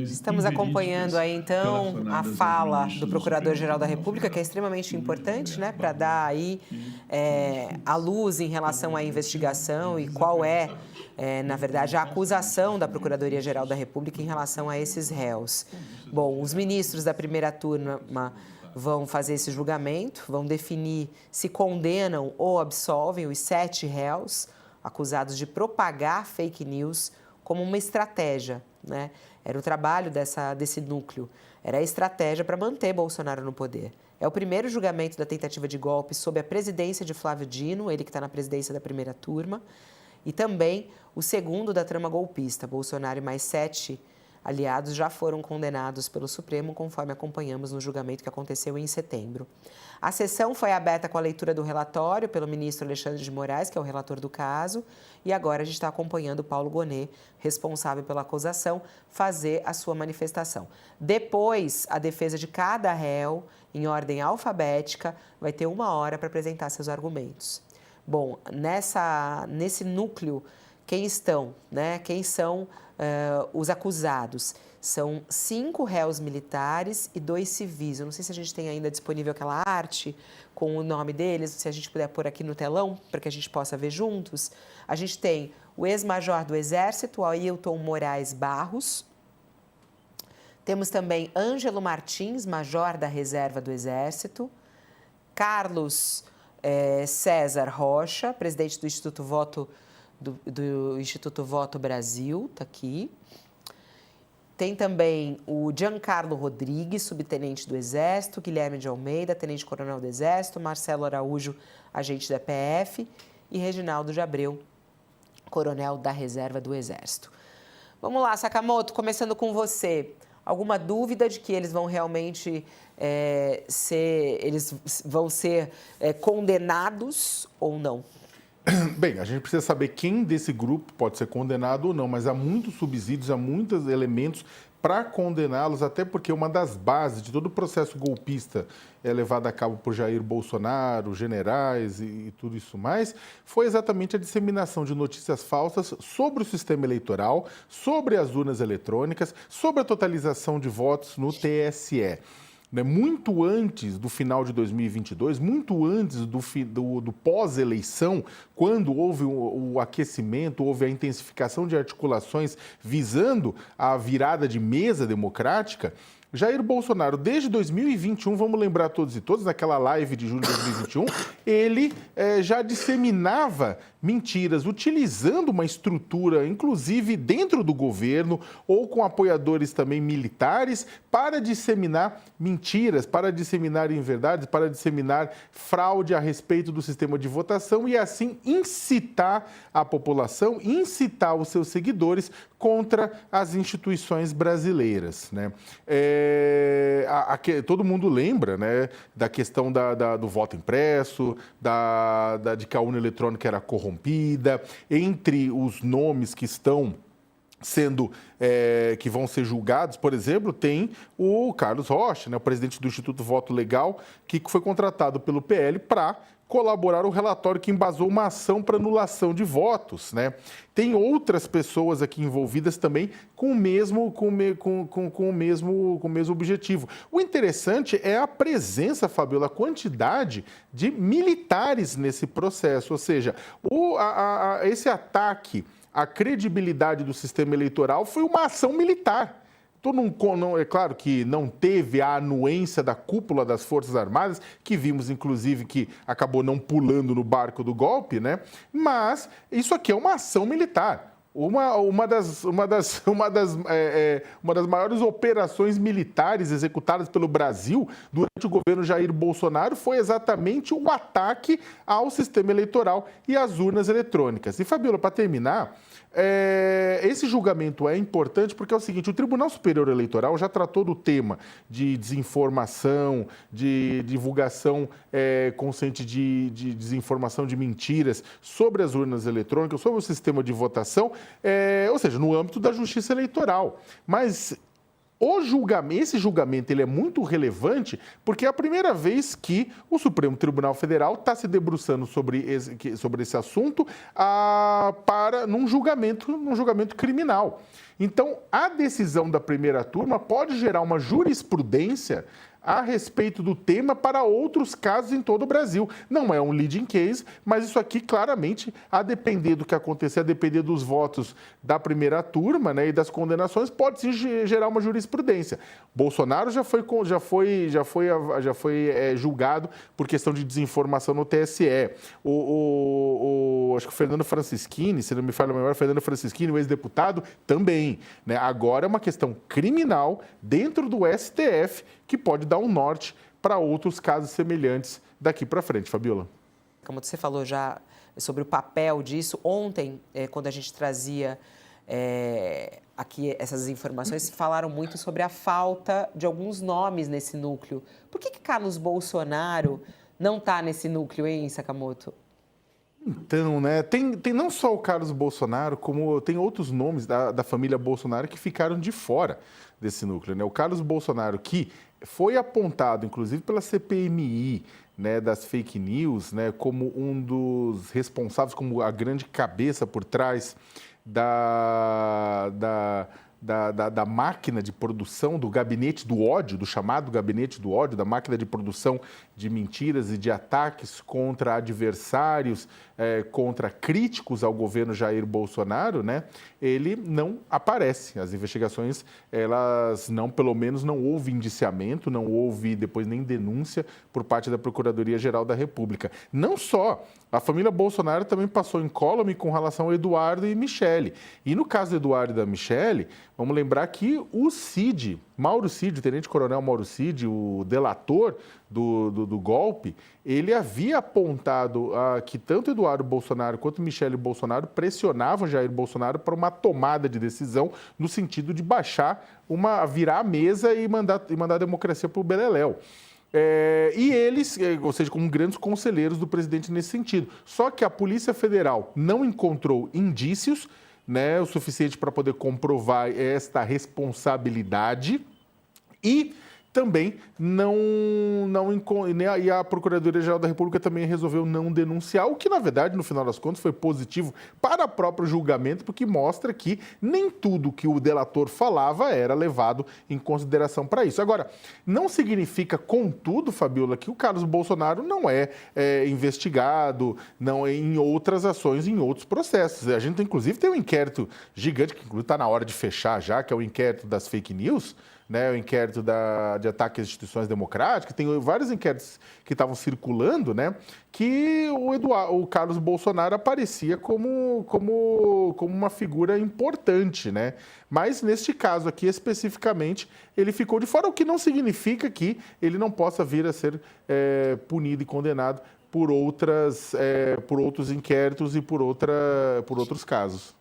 Estamos acompanhando aí, então, a fala do Procurador-Geral da República, que é extremamente importante, né, para dar aí a luz em relação à investigação e qual é, na verdade, a acusação da Procuradoria-Geral da República em relação a esses réus. Bom, os ministros da primeira turma vão fazer esse julgamento, vão definir se condenam ou absolvem os 7 réus acusados de propagar fake news como uma estratégia, né? Era o trabalho desse núcleo, era a estratégia para manter Bolsonaro no poder. É o primeiro julgamento da tentativa de golpe sob a presidência de Flávio Dino, ele que está na presidência da primeira turma, e também o segundo da trama golpista. Bolsonaro e mais 7 aliados já foram condenados pelo Supremo, conforme acompanhamos no julgamento que aconteceu em setembro. A sessão foi aberta com a leitura do relatório pelo ministro Alexandre de Moraes, que é o relator do caso, e agora a gente está acompanhando o Paulo Gonet, responsável pela acusação, fazer a sua manifestação. Depois, a defesa de cada réu, em ordem alfabética, vai ter 1 hora para apresentar seus argumentos. Bom, nesse núcleo, quem estão, né? Quem são os acusados? São 5 réus militares e 2 civis. Eu não sei se a gente tem ainda disponível aquela arte com o nome deles, se a gente puder pôr aqui no telão, para que a gente possa ver juntos. A gente tem o ex-major do Exército, Ailton Moraes Barros. Temos também Ângelo Martins, major da Reserva do Exército. Carlos César Rocha, presidente do Instituto Voto, do Instituto Voto Brasil, está aqui. Tem também o Giancarlo Rodrigues, subtenente do Exército, Guilherme de Almeida, tenente-coronel do Exército, Marcelo Araújo, agente da PF, e Reginaldo de Abreu, coronel da Reserva do Exército. Vamos lá, Sakamoto, começando com você. Alguma dúvida de que eles vão realmente ser condenados ou não? Bem, a gente precisa saber quem desse grupo pode ser condenado ou não, mas há muitos subsídios, há muitos elementos para condená-los, até porque uma das bases de todo o processo golpista levado a cabo por Jair Bolsonaro, generais e tudo isso mais, foi exatamente a disseminação de notícias falsas sobre o sistema eleitoral, sobre as urnas eletrônicas, sobre a totalização de votos no TSE. Muito antes do final de 2022, muito antes do pós-eleição, quando houve o aquecimento, houve a intensificação de articulações visando a virada de mesa democrática, Jair Bolsonaro, desde 2021, vamos lembrar todos e todas, naquela live de julho de 2021, ele já disseminava mentiras, utilizando uma estrutura, inclusive dentro do governo, ou com apoiadores também militares, para disseminar mentiras, para disseminar inverdades, para disseminar fraude a respeito do sistema de votação e assim incitar a população, incitar os seus seguidores contra as instituições brasileiras, né? Todo mundo lembra, né, da questão do voto impresso, de que a urna eletrônica era corrompida. Entre os nomes que estão que vão ser julgados, por exemplo, tem o Carlos Rocha, né, o presidente do Instituto Voto Legal, que foi contratado pelo PL para colaborar o relatório que embasou uma ação para anulação de votos, né? Tem outras pessoas aqui envolvidas também com o mesmo objetivo. O interessante é a presença, Fabiola, a quantidade de militares nesse processo, ou seja, esse ataque à credibilidade do sistema eleitoral foi uma ação militar. É claro que não teve a anuência da cúpula das Forças Armadas, que vimos, inclusive, que acabou não pulando no barco do golpe, né? Mas isso aqui é uma ação militar. Uma das maiores operações militares executadas pelo Brasil durante o governo Jair Bolsonaro foi exatamente o ataque ao sistema eleitoral e às urnas eletrônicas. E, Fabiola, para terminar, esse julgamento é importante porque é o seguinte: o Tribunal Superior Eleitoral já tratou do tema de desinformação, de divulgação consciente de desinformação, de mentiras sobre as urnas eletrônicas, sobre o sistema de votação, ou seja, no âmbito da justiça eleitoral. Mas esse julgamento ele é muito relevante porque é a primeira vez que o Supremo Tribunal Federal está se debruçando sobre esse assunto num julgamento criminal. Então, a decisão da primeira turma pode gerar uma jurisprudência a respeito do tema para outros casos em todo o Brasil. Não é um leading case, mas isso aqui claramente, a depender do que acontecer, a depender dos votos da primeira turma, né, e das condenações, pode sim gerar uma jurisprudência. Bolsonaro já foi julgado por questão de desinformação no TSE. Acho que o Fernando Francischini, se não me falha a memória, Fernando Francischini, o ex-deputado, também, né? Agora é uma questão criminal dentro do STF que pode dar um norte para outros casos semelhantes daqui para frente, Fabiola. Como você falou já sobre o papel disso, ontem, quando a gente trazia aqui essas informações, falaram muito sobre a falta de alguns nomes nesse núcleo. Por que Carlos Bolsonaro não está nesse núcleo, hein, Sakamoto? Então, né, tem não só o Carlos Bolsonaro, como tem outros nomes da família Bolsonaro que ficaram de fora desse núcleo, né? O Carlos Bolsonaro, que foi apontado, inclusive, pela CPMI, né, das fake news, né, como um dos responsáveis, como a grande cabeça por trás da máquina de produção, do gabinete do ódio, do chamado gabinete do ódio, da máquina de produção de mentiras e de ataques contra adversários, contra críticos ao governo Jair Bolsonaro, né? Ele não aparece. As investigações, elas não, pelo menos não houve indiciamento, não houve depois nem denúncia por parte da Procuradoria-Geral da República. Não só, a família Bolsonaro também passou incólume com relação ao Eduardo e Michele. E no caso do Eduardo e da Michele, vamos lembrar que o Cid, Mauro Cid, o tenente-coronel Mauro Cid, o delator do golpe, ele havia apontado que tanto Eduardo Bolsonaro quanto Michele Bolsonaro pressionavam Jair Bolsonaro para uma tomada de decisão no sentido de virar a mesa e mandar a democracia para o beleléu. E eles, ou seja, como grandes conselheiros do presidente nesse sentido. Só que a Polícia Federal não encontrou indícios, né, o suficiente para poder comprovar esta responsabilidade e também e a Procuradoria-Geral da República também resolveu não denunciar, o que, na verdade, no final das contas, foi positivo para o próprio julgamento, porque mostra que nem tudo que o delator falava era levado em consideração para isso. Agora, não significa, contudo, Fabiola, que o Carlos Bolsonaro não é investigado não em outras ações, em outros processos. A gente, inclusive, tem um inquérito gigante, que inclusive está na hora de fechar já, que é o inquérito das fake news, né, o inquérito de ataque às instituições democráticas, tem vários inquéritos que estavam circulando, né, que o Carlos Bolsonaro aparecia como uma figura importante, né? Mas, neste caso aqui, especificamente, ele ficou de fora, o que não significa que ele não possa vir a ser punido e condenado por outros inquéritos e por outros casos.